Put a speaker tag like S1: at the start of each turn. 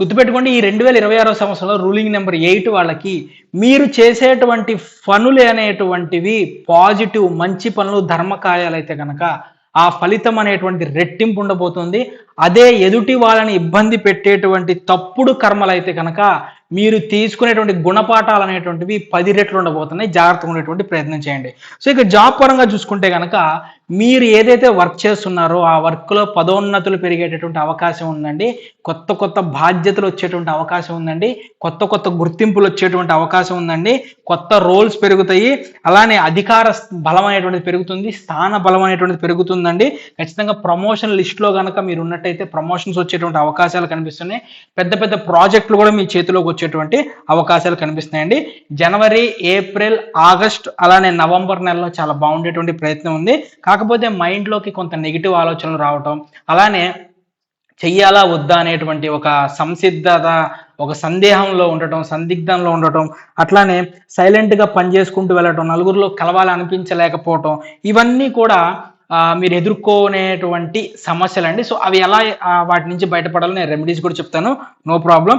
S1: గుర్తుపెట్టుకోండి, ఈ 2026 సంవత్సరంలో రూలింగ్ నెంబర్ 8 వాళ్ళకి మీరు చేసేటువంటి పనులు అనేటువంటివి పాజిటివ్ మంచి పనులు, ధర్మ కార్యాలైతే గనక ఆ ఫలితం అనేటువంటిది రెట్టింపు ఉండబోతుంది. అదే ఎదుటి వాళ్ళని ఇబ్బంది పెట్టేటువంటి తప్పుడు కర్మలైతే కనుక మీరు తీసుకునేటువంటి గుణపాఠాలు అనేటువంటివి 10 రెట్లు ఉండబోతున్నాయి. జాగ్రత్తగా ఉండేటువంటి ప్రయత్నం చేయండి. సో ఇక జాబ్ పరంగా చూసుకుంటే కనుక మీరు ఏదైతే వర్క్ చేస్తున్నారో ఆ వర్క్లో పదోన్నతులు పెరిగేటటువంటి అవకాశం ఉందండి. కొత్త కొత్త బాధ్యతలు వచ్చేటువంటి అవకాశం ఉందండి. కొత్త కొత్త గుర్తింపులు వచ్చేటువంటి అవకాశం ఉందండి. కొత్త రోల్స్ పెరుగుతాయి. అలానే అధికార బలం అనేటువంటిది పెరుగుతుంది. స్థాన బలం అనేటువంటిది పెరుగుతుందండి. ఖచ్చితంగా ప్రమోషన్ లిస్ట్లో కనుక మీరు ఉన్నట్టయితే ప్రమోషన్స్ వచ్చేటువంటి అవకాశాలు కనిపిస్తున్నాయి. పెద్ద పెద్ద ప్రాజెక్టులు కూడా మీ చేతిలోకి వచ్చేటువంటి అవకాశాలు కనిపిస్తున్నాయండి. జనవరి, ఏప్రిల్, ఆగస్ట్ అలానే నవంబర్ నెలలో చాలా బాగుండేటువంటి ప్రయత్నం ఉంది. కాకపోతే మైండ్లోకి కొంత నెగిటివ్ ఆలోచనలు రావటం, అలానే చెయ్యాలా వద్దా అనేటువంటి ఒక సంసిద్ధత, ఒక సందేహంలో ఉండటం, సందిగ్ధంలో ఉండటం, అట్లానే సైలెంట్గా పని చేసుకుంటూ వెళ్ళటం, నలుగురిలో కలవాలి అనిపించలేకపోవటం, ఇవన్నీ కూడా మీరు ఎదుర్కొనేటువంటి సమస్యలండి. సో అవి ఎలా వాటి నుంచి బయటపడాలో నేను రెమెడీస్ కూడా చెప్తాను. No problem.